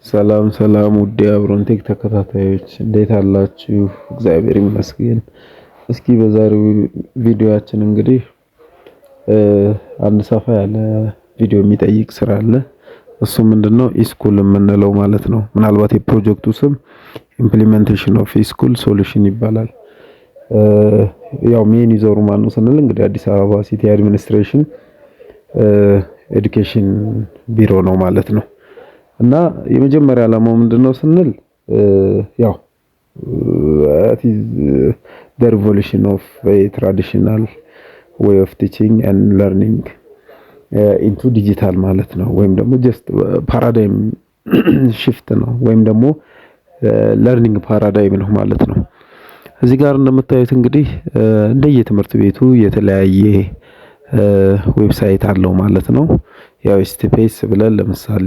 ሰላም ሰላም ውድ የአብሮንቴክ ተከታታዮች እንዴት አላችሁ? እግዚአብሔር ይመስገን። እስኪ በዛሬው ቪዲዮአችን እንግዲህ አንድ ሰፋ ያለ ቪዲዮ የሚጠይቅ ስራ አለ። እሱ ምንድነው ኢስኩል የምንለው ማለት ነው። ምናልባት የፕሮጀክቱ ስም ኢምፕሊሜንቴሽን ኦፍ ኢስኩል ሶሉሽን ይባላል። ያው ሜን ዩዘሩ ማን ነው ስንል እንግዲህ አዲስ አበባ ሲቲ አድሚኒስትሬሽን ኤዱኬሽን ቢሮ ነው ማለት ነው። እና የመጀመሪያ ዓላማው ምንድነው ስንል ያው the revolution of a traditional way of teaching and learning into digital ማለት ነው። ወይም ደግሞ just paradigm shift ነው ወይም ደግሞ learning paradigm ነው ማለት ነው። እዚህ ጋር እንደምታዩት እንግዲህ እንደየትምህርት ቤቱ የተለያየ ዌብሳይት አለው ማለት ነው። ያው ስቲፔስ ብለን ለምሳሌ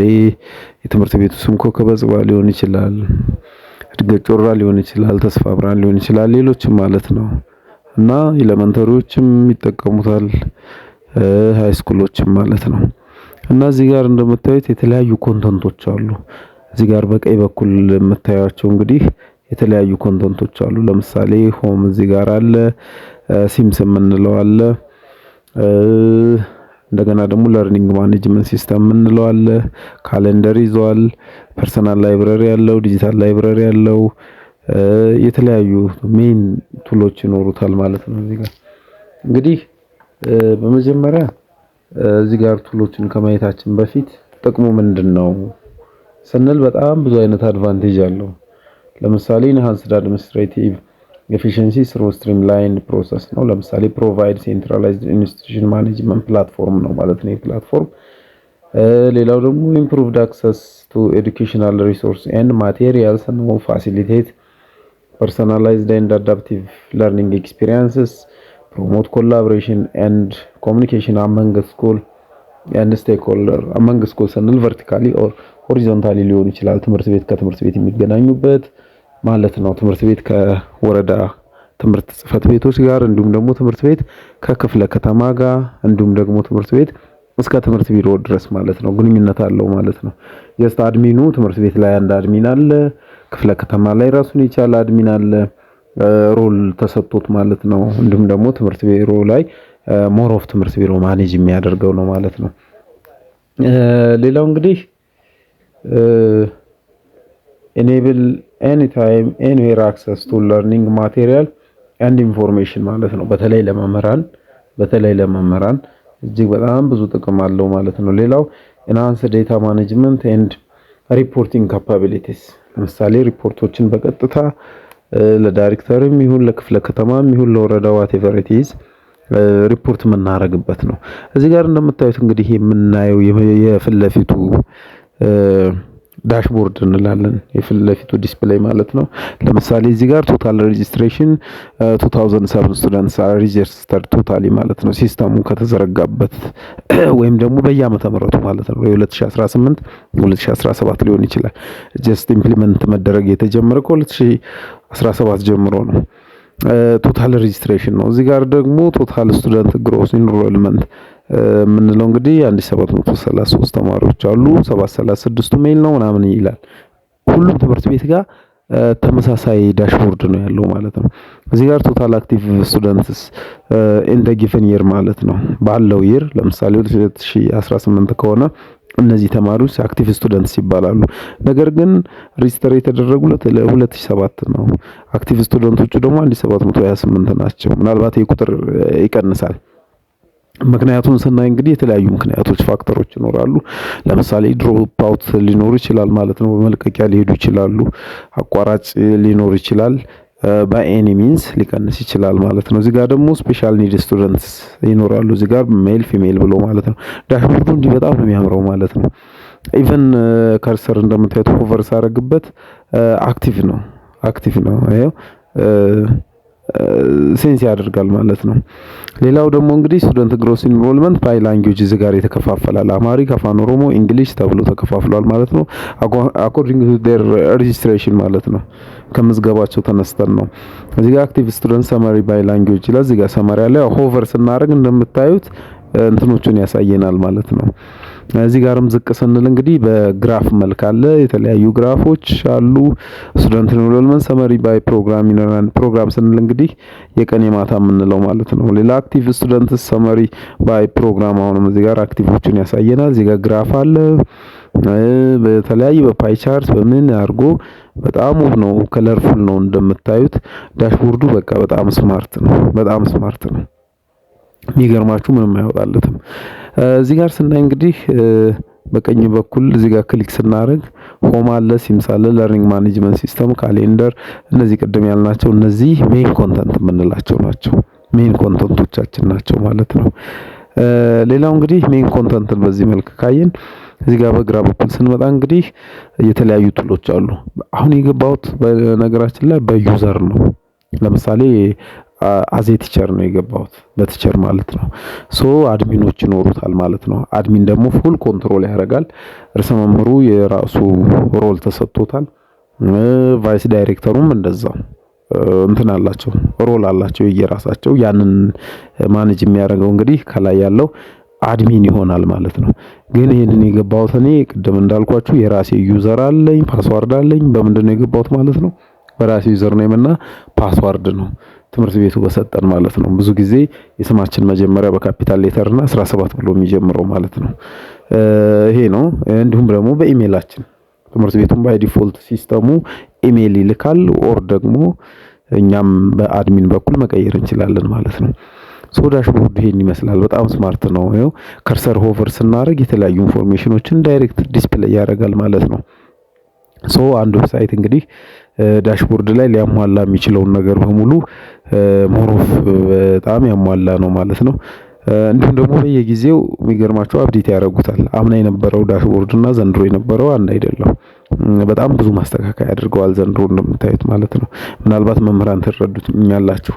የትምህርት ቤቱ ስም ኮከበ ጽባህ ሊሆን ይችላል፣ እድገት ጮራ ሊሆን ይችላል፣ ተስፋ ብርሃን ሊሆን ይችላል፣ ሌሎችም ማለት ነው። እና ኤሌመንተሪዎችም ይጠቀሙታል፣ ሃይ ስኩሎችም ማለት ነው። እና እዚህ ጋር እንደምታዩት የተለያዩ ኮንተንቶች አሉ። እዚህ ጋር በቀኝ በኩል የምታዩቸው እንግዲህ የተለያዩ ኮንተንቶች አሉ። ለምሳሌ ሆም እዚህ ጋር አለ፣ ሲምስ የምንለው አለ፣ እንደገና ደግሞ ለርኒንግ ማኔጅመንት ሲስተም የምንለው አለ፣ ካሌንደር ይዟል፣ ፐርሰናል ላይብረሪ ያለው፣ ዲጂታል ላይብረሪ ያለው፣ የተለያዩ ሜን ቱሎች ይኖሩታል ማለት ነው። እዚህ ጋር እንግዲህ በመጀመሪያ እዚህ ጋር ቱሎችን ከማየታችን በፊት ጥቅሙ ምንድነው ስንል በጣም ብዙ አይነት አድቫንቴጅ አለው። ለምሳሌ ኢንሃንስድ አድሚኒስትሬቲቭ ኤፊሺየንሲ ስሩ ስትሪምላይንድ ፕሮሰስ ነው። ለምሳሌ ፕሮቫይድ ሴንትራላይዝድ ኢንስቲትዩሽን ማኔጅመንት ፕላትፎርም ነው ማለት ነው ፕላትፎርም። ሌላው ደግሞ ኢምፕሩቭድ አክሰስ ቱ ኤዱኬሽናል ሪሶርስ ኤንድ ማቴሪያልስ ነው። ፋሲሊቴት ፐርሰናላይዝድ ኤንድ አዳፕቲቭ ለርኒንግ ኤክስፒሪየንስስ፣ ፕሮሞት ኮላቦሬሽን ኤንድ ኮሚኒኬሽን አመንግ ስኩል ኤንድ ስቴክሆልደር። አመንግ ስኩል ስንል ቨርቲካሊ ኦር ሆሪዞንታሊ ሊሆን ይችላል። ትምህርት ቤት ከትምህርት ቤት የሚገናኙበት ማለት ነው። ትምህርት ቤት ከወረዳ ትምህርት ጽህፈት ቤቶች ጋር፣ እንዲሁም ደግሞ ትምህርት ቤት ከክፍለ ከተማ ጋር፣ እንዲሁም ደግሞ ትምህርት ቤት እስከ ትምህርት ቢሮ ድረስ ማለት ነው ግንኙነት አለው ማለት ነው። ጀስት አድሚኑ ትምህርት ቤት ላይ አንድ አድሚን አለ፣ ክፍለ ከተማ ላይ ራሱን የቻለ አድሚን አለ፣ ሮል ተሰጥቶት ማለት ነው። እንዲሁም ደግሞ ትምህርት ቢሮ ላይ ሞር ኦፍ ትምህርት ቢሮ ማኔጅ የሚያደርገው ነው ማለት ነው። ሌላው እንግዲህ enable anytime anywhere access to learning material and information ማለት ነው። በተለይ ለመምህራን እጅግ በጣም ብዙ ጥቅም አለው ማለት ነው። ሌላው enhanced data management and reporting capabilities። ለምሳሌ ሪፖርቶችን በቀጥታ ለዳይሬክተርም ይሁን ለክፍለ ከተማም ይሁን ለወረዳ whatever it is ሪፖርት የምናደርግበት ነው። እዚህ ጋር እንደምታዩት እንግዲህ የምናየው የፊት ለፊቱ ዳሽቦርድ እንላለን፣ የፊት ለፊቱ ዲስፕሌይ ማለት ነው። ለምሳሌ እዚህ ጋር ቶታል ሬጂስትሬሽን 2007 ስቱደንትስ አር ሬጂስተርድ ቶታሊ ማለት ነው። ሲስተሙ ከተዘረጋበት ወይም ደግሞ በየዓመተ ምህረቱ ማለት ነው 2018 2017 ሊሆን ይችላል። ጀስት ኢምፕሊመንት መደረግ የተጀመረ ከ2017 ጀምሮ ነው። ቶታል ሬጂስትሬሽን ነው። እዚህ ጋር ደግሞ ቶታል ስቱደንት ግሮስ ኢንሮልመንት ምንለው እንግዲህ 1733 ተማሪዎች አሉ፣ 736ቱ ሜል ነው ምናምን ይላል። ሁሉም ትምህርት ቤት ጋር ተመሳሳይ ዳሽቦርድ ነው ያለው ማለት ነው። እዚህ ጋር ቶታል አክቲቭ ስቱደንትስ ኢን ዘ ጊቨን ይር ማለት ነው ባለው ይር። ለምሳሌ 2018 ከሆነ እነዚህ ተማሪዎች አክቲቭ ስቱደንትስ ይባላሉ። ነገር ግን ሬጂስተር የተደረጉት ለ2007 ነው። አክቲቭ ስቱደንቶቹ ደግሞ 1728 ናቸው። ምናልባት የቁጥር ይቀንሳል። ምክንያቱም ስናይ እንግዲህ የተለያዩ ምክንያቶች ፋክተሮች ይኖራሉ። ለምሳሌ ድሮፕ አውት ሊኖር ይችላል ማለት ነው። በመልቀቂያ ሊሄዱ ይችላሉ። አቋራጭ ሊኖር ይችላል። በኤኒ ሚንስ ሊቀንስ ይችላል ማለት ነው። እዚህ ጋር ደግሞ ስፔሻል ኒድ ስቱደንትስ ይኖራሉ። እዚህ ጋር ሜል ፊሜል ብሎ ማለት ነው። ዳሽቦርዱ እንዲህ በጣም ነው የሚያምረው ማለት ነው። ኢቭን ከርሰር እንደምታዩት ሆቨር ሳረግበት አክቲቭ ነው። አየው ሴንስ ያደርጋል ማለት ነው። ሌላው ደግሞ እንግዲህ ስቱደንት ግሮስ ኢንሮልመንት ባይ ላንጉዌጅ እዚህ ጋር የተከፋፈላል። አማሪክ፣ አፋን ኦሮሞ፣ እንግሊሽ ተብሎ ተከፋፍሏል ማለት ነው። አኮርዲንግ ቱ ዴር ሬጂስትሬሽን ማለት ነው። ከምዝገባቸው ተነስተን ነው። እዚህ ጋር አክቲቭ ስቱደንት ሰመሪ ባይ ላንጉዌጅ ይላል። እዚህ ጋር ሰመሪ አለ። ሆቨር ስናደርግ እንደምታዩት እንትኖቹን ያሳየናል ማለት ነው። እዚህ ጋርም ዝቅ ስንል እንግዲህ በግራፍ መልክ አለ። የተለያዩ ግራፎች አሉ። ስቱደንት ኢንሮልመንት ሰመሪ ባይ ፕሮግራም ይኖራል። ፕሮግራም ስንል እንግዲህ የቀን የማታ የምንለው ማለት ነው። ሌላ አክቲቭ ስቱደንት ሰመሪ ባይ ፕሮግራም አሁንም እዚህ ጋር አክቲቮቹን ያሳየናል። እዚህ ጋር ግራፍ አለ። በተለያየ በፓይ ቻርት በምን አድርጎ በጣም ውብ ነው። ከለርፉል ነው እንደምታዩት። ዳሽቦርዱ በቃ በጣም ስማርት ነው። በጣም ስማርት ነው። የሚገርማችሁ ምንም አይወጣለትም። እዚህ ጋር ስናይ እንግዲህ በቀኝ በኩል እዚህ ጋር ክሊክ ስናደርግ ሆም አለ፣ ሲምስ አለ፣ ለርኒንግ ማኔጅመንት ሲስተም፣ ካሌንደር እነዚህ ቅድም ያልናቸው እነዚህ ሜን ኮንተንት የምንላቸው ናቸው። ሜን ኮንተንቶቻችን ናቸው ማለት ነው። ሌላው እንግዲህ ሜን ኮንተንትን በዚህ መልክ ካየን እዚህ ጋር በግራ በኩል ስንመጣ እንግዲህ የተለያዩ ቱሎች አሉ። አሁን የገባሁት በነገራችን ላይ በዩዘር ነው። ለምሳሌ አዜ ቲቸር ነው የገባሁት በቲቸር ማለት ነው። ሶ አድሚኖች ይኖሩታል ማለት ነው። አድሚን ደግሞ ፉል ኮንትሮል ያደርጋል። ርዕሰ መምህሩ የራሱ ሮል ተሰጥቶታል። ቫይስ ዳይሬክተሩም እንደዛው እንትን አላቸው፣ ሮል አላቸው የየራሳቸው። ያንን ማኔጅ የሚያደርገው እንግዲህ ከላይ ያለው አድሚን ይሆናል ማለት ነው። ግን ይሄንን የገባሁት እኔ ቅድም እንዳልኳችሁ የራሴ ዩዘር አለኝ፣ ፓስዋርድ አለኝ። በምንድን ነው የገባሁት ማለት ነው? በራሴ ዩዘር ኔም እና ፓስዋርድ ነው ትምህርት ቤቱ በሰጠን ማለት ነው። ብዙ ጊዜ የስማችን መጀመሪያ በካፒታል ሌተር እና 17 ብሎ የሚጀምረው ማለት ነው። ይሄ ነው። እንዲሁም ደግሞ በኢሜይላችን ትምህርት ቤቱን ባይ ዲፎልት ሲስተሙ ኢሜይል ይልካል። ኦር ደግሞ እኛም በአድሚን በኩል መቀየር እንችላለን ማለት ነው። ሶ ዳሽቦርድ ይሄን ይመስላል። በጣም ስማርት ነው። ይኸው ከርሰር ሆቨር ስናደርግ የተለያዩ ኢንፎርሜሽኖችን ዳይሬክት ዲስፕሌይ ያደርጋል ማለት ነው። ሶ አንድ ዌብሳይት እንግዲህ ዳሽቦርድ ላይ ሊያሟላ የሚችለውን ነገር በሙሉ ሞሮፍ በጣም ያሟላ ነው ማለት ነው። እንዲሁም ደግሞ በየጊዜው የሚገርማቸው አፕዴት ያደርጉታል። አምና የነበረው ዳሽቦርድ እና ዘንድሮ የነበረው አንድ አይደለም። በጣም ብዙ ማስተካከያ አድርገዋል ዘንድሮ እንደምታዩት ማለት ነው። ምናልባት መምህራን ትረዱኛላችሁ።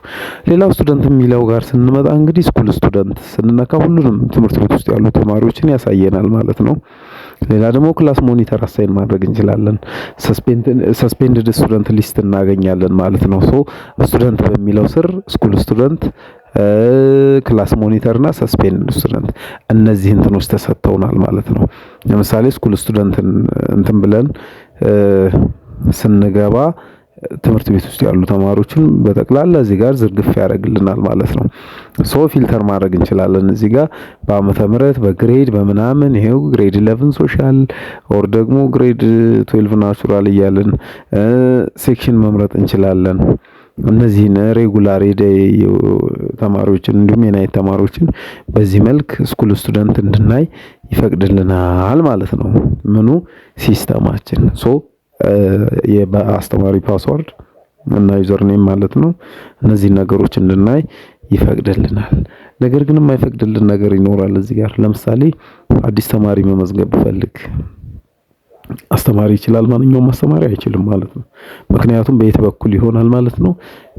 ሌላው ስቱደንት የሚለው ጋር ስንመጣ እንግዲህ ስኩል ስቱደንት ስንነካ ሁሉንም ትምህርት ቤት ውስጥ ያሉ ተማሪዎችን ያሳየናል ማለት ነው። ሌላ ደግሞ ክላስ ሞኒተር አሳይን ማድረግ እንችላለን። ሰስፔንድድ ስቱደንት ሊስት እናገኛለን ማለት ነው። ሶ ስቱደንት በሚለው ስር ስኩል ስቱደንት፣ ክላስ ሞኒተር እና ሰስፔንድ ስቱደንት እነዚህ እንትኖች ተሰጥተውናል ማለት ነው። ለምሳሌ ስኩል ስቱደንትን እንትን ብለን ስንገባ ትምህርት ቤት ውስጥ ያሉ ተማሪዎችን በጠቅላላ እዚህ ጋር ዝርግፍ ያደርግልናል ማለት ነው። ሶ ፊልተር ማድረግ እንችላለን እዚህ ጋር በዓመተ ምህረት በግሬድ በምናምን ይሄው ግሬድ 11 ሶሻል ኦር ደግሞ ግሬድ 12 ናቹራል እያልን ሴክሽን መምረጥ እንችላለን። እነዚህን ሬጉላር ተማሪዎችን እንዲሁም የናይት ተማሪዎችን በዚህ መልክ ስኩል ስቱደንት እንድናይ ይፈቅድልናል ማለት ነው። ምኑ ሲስተማችን ሶ በአስተማሪ ፓስወርድ እና ዩዘር ኔም ማለት ነው። እነዚህ ነገሮች እንድናይ ይፈቅድልናል። ነገር ግን የማይፈቅድልን ነገር ይኖራል እዚህ ጋር። ለምሳሌ አዲስ ተማሪ መመዝገብ ፈልግ አስተማሪ ይችላል፣ ማንኛውም አስተማሪ አይችልም ማለት ነው። ምክንያቱም በየት በኩል ይሆናል ማለት ነው?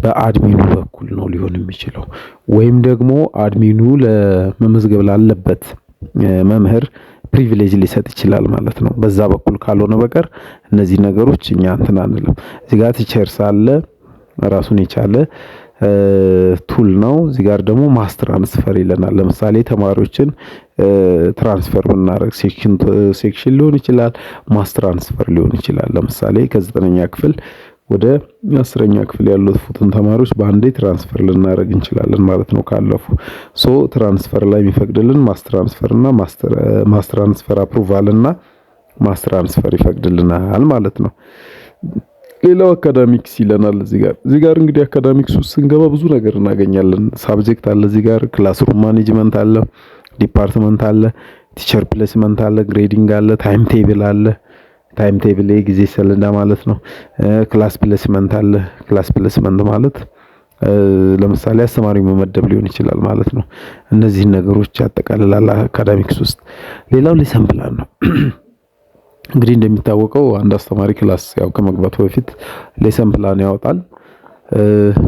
በአድሚኑ በኩል ነው ሊሆን የሚችለው። ወይም ደግሞ አድሚኑ ለመመዝገብ ላለበት መምህር ፕሪቪሌጅ ሊሰጥ ይችላል ማለት ነው። በዛ በኩል ካልሆነ በቀር እነዚህ ነገሮች እኛ እንትን አንልም። እዚህ ጋር ቲቸርስ አለ ራሱን የቻለ ቱል ነው። እዚህ ጋር ደግሞ ማስ ትራንስፈር ይለናል። ለምሳሌ ተማሪዎችን ትራንስፈር ብናደርግ ሴክሽን ሊሆን ይችላል፣ ማስ ትራንስፈር ሊሆን ይችላል። ለምሳሌ ከ9ኛ ክፍል ወደ 10ኛ ክፍል ያለፉትን ተማሪዎች በአንዴ ትራንስፈር ልናደርግ እንችላለን ማለት ነው ካለፉ። ሶ ትራንስፈር ላይ የሚፈቅድልን ማስ ትራንስፈር እና ማስ ትራንስፈር አፕሩቫል እና ማስ ትራንስፈር ይፈቅድልናል ማለት ነው። ሌላው አካዳሚክስ ይለናል እዚህ ጋር እንግዲህ አካዳሚክስ ውስጥ ስንገባ ብዙ ነገር እናገኛለን። ሳብጀክት አለ እዚህ ጋር፣ ክላስሩም ማኔጅመንት አለ፣ ዲፓርትመንት አለ፣ ቲቸር ፕሌስመንት አለ፣ ግሬዲንግ አለ፣ ታይም ቴብል አለ። ታይም ቴብል ጊዜ ሰሌዳ ማለት ነው። ክላስ ፕሌስመንት አለ። ክላስ ፕሌስመንት ማለት ለምሳሌ አስተማሪ መመደብ ሊሆን ይችላል ማለት ነው። እነዚህን ነገሮች ያጠቃልላል አካዳሚክስ ውስጥ። ሌላው ሌሰን ፕላን ነው። እንግዲህ እንደሚታወቀው አንድ አስተማሪ ክላስ ያው ከመግባቱ በፊት ሌሰን ፕላን ያወጣል።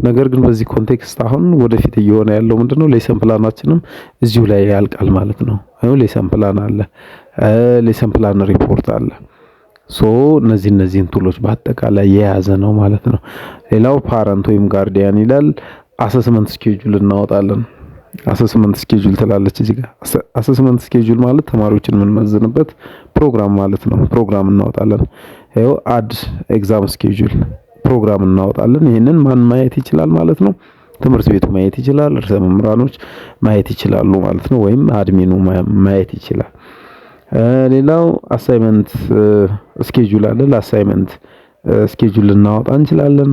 ነገር ግን በዚህ ኮንቴክስት አሁን ወደፊት እየሆነ ያለው ምንድነው? ሌሰን ፕላናችንም እዚሁ ላይ ያልቃል ማለት ነው። ሌሰን ፕላን አለ፣ ሌሰን ፕላን ሪፖርት አለ። ሶ እነዚህን ቱሎች በአጠቃላይ የያዘ ነው ማለት ነው። ሌላው ፓረንት ወይም ጋርዲያን ይላል። አሰስመንት ስኬጁል እናወጣለን። አሰስመንት ስኬጁል ትላለች እዚህ ጋር። አሰስመንት ስኬጁል ማለት ተማሪዎችን የምንመዝንበት ፕሮግራም ማለት ነው። ፕሮግራም እናወጣለን። ይኸው አድ ኤግዛም ስኬጁል ፕሮግራም እናወጣለን። ይሄንን ማን ማየት ይችላል ማለት ነው? ትምህርት ቤቱ ማየት ይችላል፣ ርዕሰ መምህራኖች ማየት ይችላሉ ማለት ነው። ወይም አድሚኑ ማየት ይችላል። ሌላው አሳይመንት ስኬጁል አለ። ለአሳይመንት ስኬጁል ልናወጣ እንችላለን።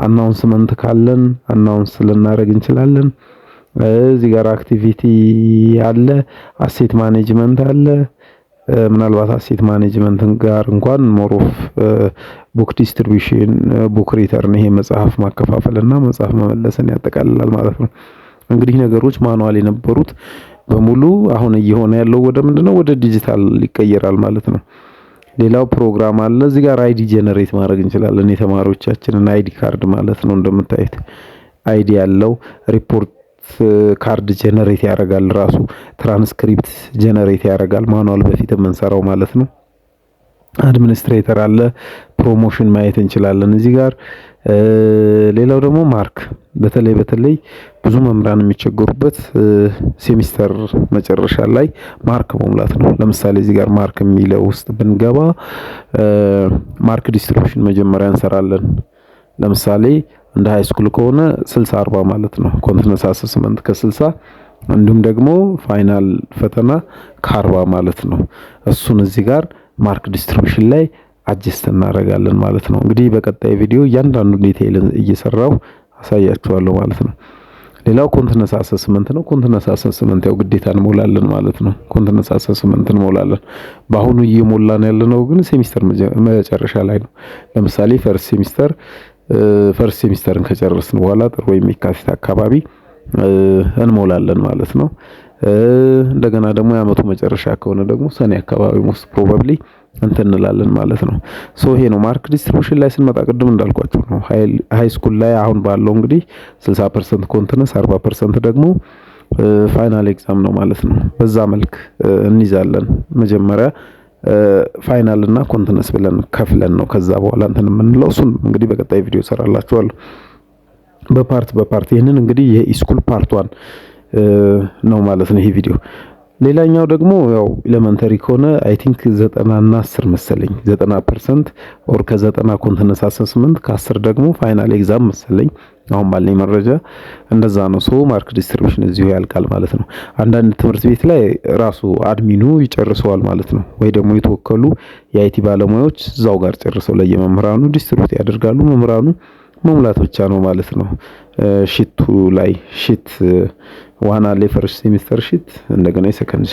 አናውንስመንት ካለን አናውንስ ልናደርግ እንችላለን። እዚህ ጋር አክቲቪቲ አለ፣ አሴት ማኔጅመንት አለ። ምናልባት አሴት ማኔጅመንትን ጋር እንኳን ሞር ኦፍ ቡክ ዲስትሪቢዩሽን፣ ቡክ ሪተርን ይሄ መጽሐፍ ማከፋፈልና መጽሐፍ መመለስን ያጠቃልላል ማለት ነው። እንግዲህ ነገሮች ማኑዋል የነበሩት በሙሉ አሁን እየሆነ ያለው ወደ ምንድነው? ወደ ዲጂታል ይቀየራል ማለት ነው። ሌላው ፕሮግራም አለ። እዚህ ጋር አይዲ ጀነሬት ማድረግ እንችላለን። የተማሪዎቻችንን አይዲ ካርድ ማለት ነው። እንደምታዩት አይዲ ያለው ሪፖርት ካርድ ጀነሬት ያደርጋል። ራሱ ትራንስክሪፕት ጀነሬት ያደርጋል። ማኑዋል በፊት የምንሰራው ማለት ነው። አድሚኒስትሬተር አለ። ፕሮሞሽን ማየት እንችላለን እዚህ ጋር። ሌላው ደግሞ ማርክ፣ በተለይ ብዙ መምህራን የሚቸገሩበት ሴሚስተር መጨረሻ ላይ ማርክ መሙላት ነው። ለምሳሌ እዚህ ጋር ማርክ የሚለው ውስጥ ብንገባ ማርክ ዲስትሪቢዩሽን መጀመሪያ እንሰራለን። ለምሳሌ እንደ ሃይ ስኩል ከሆነ 60 40 ማለት ነው። ኮንቲነስ አሰስመንት ከ60 እንዲሁም ደግሞ ፋይናል ፈተና ከ40 ማለት ነው። እሱን እዚህ ጋር ማርክ ዲስትሪቢዩሽን ላይ አጀስት እናደርጋለን ማለት ነው። እንግዲህ በቀጣይ ቪዲዮ እያንዳንዱ ዲቴይል እየሰራው አሳያችኋለሁ ማለት ነው። ሌላው ኮንቲነስ አሰስመንት ነው። ኮንቲነስ አሰስመንት ያው ግዴታ እንሞላለን ማለት ነው። ኮንቲነስ አሰስመንት እንሞላለን። በአሁኑ እየሞላን ያለነው ግን ሴሚስተር መጨረሻ ላይ ነው። ለምሳሌ ፈርስት ሴሚስተርን ከጨረስን በኋላ ጥር ወይም የካቲት አካባቢ እንሞላለን ማለት ነው። እንደገና ደግሞ የዓመቱ መጨረሻ ከሆነ ደግሞ ሰኔ አካባቢ ሞስት ፕሮባብሊ እንላለን ማለት ነው። ሶ ይሄ ነው ማርክ ዲስትሪቢዩሽን ላይ ስንመጣ ቅድም እንዳልኳችሁ ነው። ሃይ ስኩል ላይ አሁን ባለው እንግዲህ 60% ኮንቲነስ 40% ደግሞ ፋይናል ኤግዛም ነው ማለት ነው። በዛ መልክ እንይዛለን። መጀመሪያ ፋይናል እና ኮንቲነስ ብለን ከፍለን ነው ከዛ በኋላ የምንለው። እሱን እንግዲህ በቀጣይ ቪዲዮ ሰራላችኋለሁ በፓርት ይሄንን እንግዲህ የኢስኩል ፓርት 1 ነው ማለት ነው ይሄ ቪዲዮ። ሌላኛው ደግሞ ያው ኤሌመንተሪ ከሆነ አይ ቲንክ 90 እና 10 መሰለኝ 90% ኦር ከ90 ኮንቲነስ አሰስመንት ከ10 ደግሞ ፋይናል ኤግዛም መሰለኝ አሁን ባለኝ መረጃ እንደዛ ነው። ሶ ማርክ ዲስትሪቢዩሽን እዚሁ ያልቃል ማለት ነው። አንዳንድ ትምህርት ቤት ላይ ራሱ አድሚኑ ይጨርሰዋል ማለት ነው። ወይ ደግሞ የተወከሉ የአይቲ ባለሙያዎች እዛው ጋር ጨርሰው ለየመምህራኑ ዲስትሪቢዩት ያደርጋሉ። መምህራኑ መሙላት ብቻ ነው ማለት ነው። ሺቱ ላይ ሺት ዋና ላይ ፈርስት ሴሚስተር ሺት፣ እንደገና የሰከንድ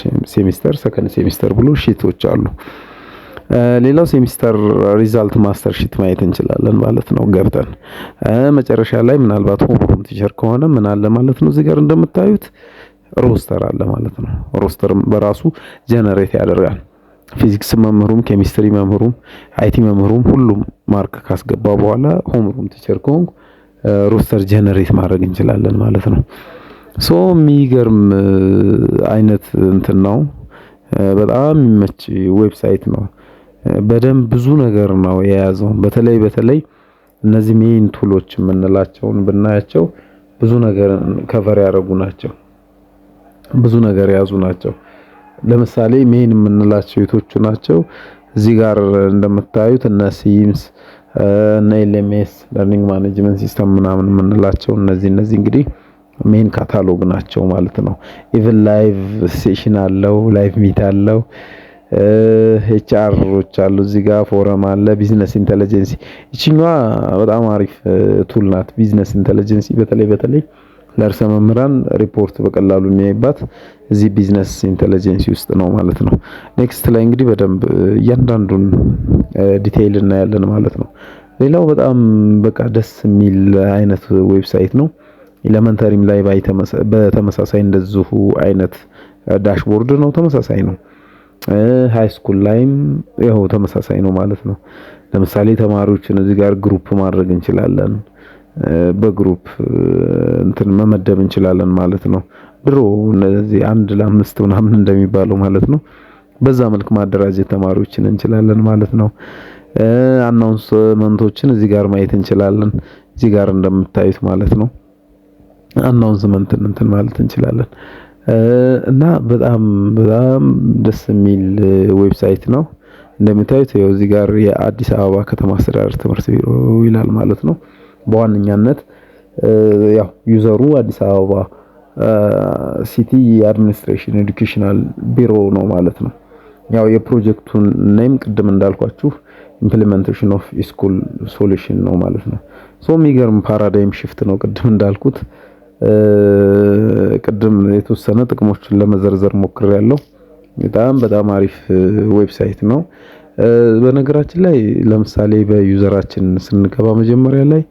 ሴሚስተር ብሎ ሺቶች አሉ። ሌላው ሴሚስተር ሪዛልት ማስተር ሺት ማየት እንችላለን ማለት ነው ገብተን። መጨረሻ ላይ ምናልባት ሆምሩም ቲቸር ከሆነ ምን አለ ማለት ነው እዚህ ጋር እንደምታዩት ሮስተር አለ ማለት ነው። ሮስተርም በራሱ ጀነሬት ያደርጋል። ፊዚክስ መምህሩም ኬሚስትሪ መምህሩም አይቲ መምህሩም ሁሉም ማርክ ካስገባ በኋላ ሆምሩም ቲቸር ከሆንኩ ሮስተር ጀነሬት ማድረግ እንችላለን ማለት ነው። ሶ የሚገርም አይነት እንትን ነው። በጣም የሚመች ዌብሳይት ነው። በደንብ ብዙ ነገር ነው የያዘው። በተለይ እነዚህ ሜን ቱሎች የምንላቸውን ብናያቸው ብዙ ነገር ከቨር ያደረጉ ናቸው። ብዙ ነገር የያዙ ናቸው። ለምሳሌ ሜን የምንላቸው የቶቹ ናቸው? እዚህ ጋር እንደምታዩት እነ ሲምስ እነ ኤልኤምኤስ ለርኒንግ ማኔጅመንት ሲስተም ምናምን የምንላቸው እነዚህ እንግዲህ ሜን ካታሎግ ናቸው ማለት ነው። ኢቭን ላይቭ ሴሽን አለው፣ ላይቭ ሚት አለው፣ ኤችአሮች አሉ፣ እዚህ ጋር ፎረም አለ፣ ቢዝነስ ኢንተለጀንሲ። እቺኛዋ በጣም አሪፍ ቱል ናት። ቢዝነስ ኢንተለጀንሲ በተለይ ለርዕሰ መምህራን ሪፖርት በቀላሉ የሚያይባት እዚህ ቢዝነስ ኢንተለጀንሲ ውስጥ ነው ማለት ነው። ኔክስት ላይ እንግዲህ በደንብ እያንዳንዱን ዲቴይል እናያለን ማለት ነው። ሌላው በጣም በቃ ደስ የሚል አይነት ዌብሳይት ነው። ኤሌመንተሪም ላይ በተመሳሳይ እንደዚሁ አይነት ዳሽቦርድ ነው፣ ተመሳሳይ ነው። ሃይ ስኩል ላይም ይኸው ተመሳሳይ ነው ማለት ነው። ለምሳሌ ተማሪዎችን እዚህ ጋር ግሩፕ ማድረግ እንችላለን። በግሩፕ እንትን መመደብ እንችላለን ማለት ነው። ድሮ እነዚህ 1 ለ5 ምናምን እንደሚባለው ማለት ነው። በዛ መልክ ማደራጀት ተማሪዎችን እንችላለን ማለት ነው። አናውንስመንቶችን እዚህ ጋር ማየት እንችላለን። እዚህ ጋር እንደምታዩት ማለት ነው። አናውንስመንት እንትን ማለት እንችላለን። እና በጣም ደስ የሚል ዌብሳይት ነው። እንደምታዩት ይኸው እዚህ ጋር የአዲስ አበባ ከተማ አስተዳደር ትምህርት ቢሮ ይላል ማለት ነው። በዋነኛነት ያው ዩዘሩ አዲስ አበባ ሲቲ አድሚኒስትሬሽን ኤዱኬሽናል ቢሮ ነው ማለት ነው። ያው የፕሮጀክቱን ኔም ቅድም እንዳልኳችሁ ኢምፕሊሜንቴሽን ኦፍ ስኩል ሶሉሽን ነው ማለት ነው። የሚገርም ፓራዳይም ሽፍት ነው። ቅድም እንዳልኩት ቅድም የተወሰነ ጥቅሞችን ለመዘርዘር ሞክሬያለሁ። በጣም አሪፍ ዌብሳይት ነው። በነገራችን ላይ ለምሳሌ በዩዘራችን ስንገባ መጀመሪያ ላይ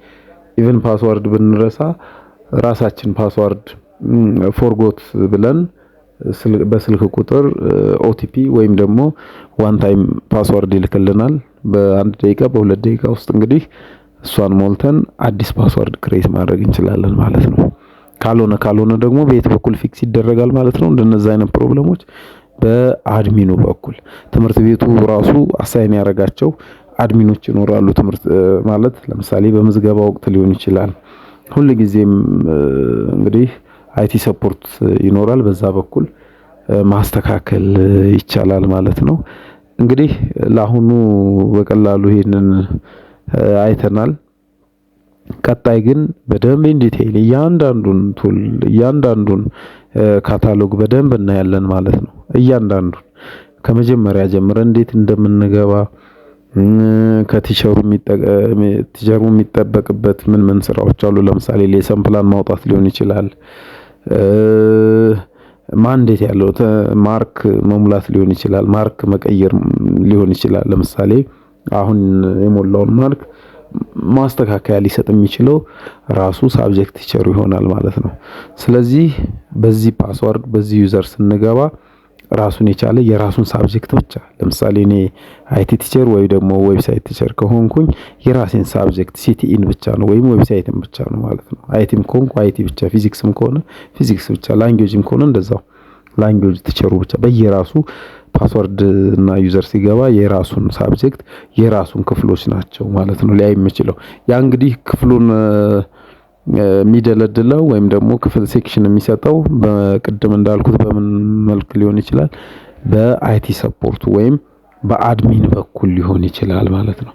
ኢቭን ፓስወርድ ብንረሳ ራሳችን ፓስወርድ ፎርጎት ብለን በስልክ ቁጥር ኦቲፒ ወይም ደግሞ ዋን ታይም ፓስወርድ ይልክልናል። በ1 ደቂቃ በ2 ደቂቃ ውስጥ እንግዲህ እሷን ሞልተን አዲስ ፓስወርድ ክሬት ማድረግ እንችላለን ማለት ነው። ካልሆነ ደግሞ በየት በኩል ፊክስ ይደረጋል ማለት ነው። እንደነዛ አይነት ፕሮብለሞች በአድሚኑ በኩል ትምህርት ቤቱ ራሱ አሳይን ያደረጋቸው አድሚኖች ይኖራሉ። ትምህርት ማለት ለምሳሌ በምዝገባ ወቅት ሊሆን ይችላል። ሁሉ ጊዜም እንግዲህ አይቲ ሰፖርት ይኖራል። በዛ በኩል ማስተካከል ይቻላል ማለት ነው። እንግዲህ ለአሁኑ በቀላሉ ይሄንን አይተናል። ቀጣይ ግን በደንብ ዲቴይል እያንዳንዱን ቱል እያንዳንዱን ካታሎግ በደንብ እናያለን ማለት ነው። እያንዳንዱን ከመጀመሪያ ጀምረን እንዴት እንደምንገባ ከቲቸሩ የሚጠበቅበት ምን ስራዎች አሉ። ለምሳሌ ሌሰን ፕላን ማውጣት ሊሆን ይችላል። ማንዴት ያለው ማርክ መሙላት ሊሆን ይችላል። ማርክ መቀየር ሊሆን ይችላል። ለምሳሌ አሁን የሞላውን ማርክ ማስተካከያ ሊሰጥ የሚችለው ራሱ ሳብጀክት ቲቸሩ ይሆናል ማለት ነው። ስለዚህ በዚህ ፓስወርድ በዚህ ዩዘር ስንገባ ራሱን የቻለ የራሱን ሳብጀክት ብቻ ለምሳሌ እኔ አይቲ ቲቸር ወይ ደግሞ ዌብሳይት ቲቸር ከሆንኩኝ የራሴን ሳብጀክት ሲቲኢን ብቻ ነው ወይም ዌብሳይትን ብቻ ነው ማለት ነው። አይቲም ከሆንኩ አይቲ ብቻ፣ ፊዚክስም ከሆነ ፊዚክስ ብቻ፣ ላንጉዌጅም ከሆነ እንደዛው ላንጉዌጅ ቲቸሩ ብቻ በየራሱ ፓስወርድ እና ዩዘር ሲገባ የራሱን ሳብጀክት የራሱን ክፍሎች ናቸው ማለት ነው ሊያይ የሚችለው። ያ እንግዲህ ክፍሉን የሚደለድለው ወይም ደግሞ ክፍል ሴክሽን የሚሰጠው በቅድም እንዳልኩት በምን መልክ ሊሆን ይችላል? በአይቲ ሰፖርት ወይም በአድሚን በኩል ሊሆን ይችላል ማለት ነው።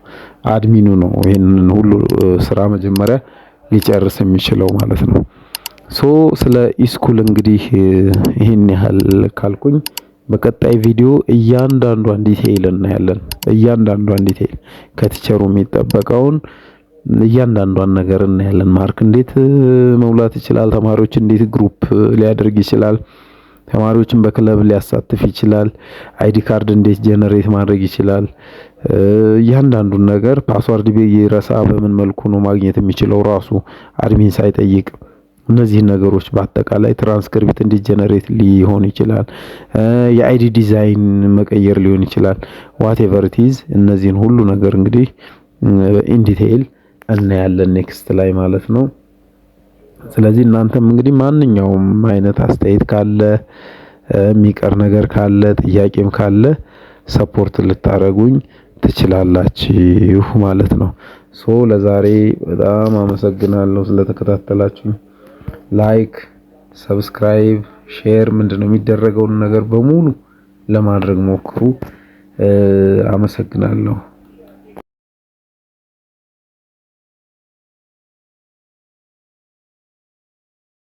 አድሚኑ ነው ይሄንን ሁሉ ስራ መጀመሪያ ሊጨርስ የሚችለው ማለት ነው። ስለ ኢስኩል እንግዲህ ይሄን ያህል ካልኩኝ በቀጣይ ቪዲዮ እያንዳንዷን ዲቴይል እናያለን። እያንዳንዷን ዲቴይል ከቲቸሩ የሚጠበቀውን እያንዳንዷን ነገር እናያለን። ማርክ እንዴት መሙላት ይችላል? ተማሪዎች እንዴት ግሩፕ ሊያደርግ ይችላል? ተማሪዎችን በክለብ ሊያሳትፍ ይችላል? አይዲ ካርድ እንዴት ጀነሬት ማድረግ ይችላል? እያንዳንዱን ነገር ፓስወርድ ቢረሳ በምን መልኩ ነው ማግኘት የሚችለው ራሱ አድሚን ሳይጠይቅ? እነዚህ ነገሮች በአጠቃላይ ትራንስክሪፕት እንዴት ጀነሬት ሊሆን ይችላል? የአይዲ ዲዛይን መቀየር ሊሆን ይችላል። ዋትኤቨር ኢት ኢዝ እነዚህን ሁሉ ነገር እንግዲህ ኢን ዲቴይል እናያለን ኔክስት ላይ ማለት ነው። ስለዚህ እናንተም እንግዲህ ማንኛውም አይነት አስተያየት ካለ የሚቀር ነገር ካለ ጥያቄም ካለ ሰፖርት ልታረጉኝ ትችላላችሁ ማለት ነው። ለዛሬ በጣም አመሰግናለሁ ስለተከታተላችሁ። ላይክ፣ ሰብስክራይብ፣ ሼር ምንድነው የሚደረገውን ነገር በሙሉ ለማድረግ ሞክሩ። አመሰግናለሁ።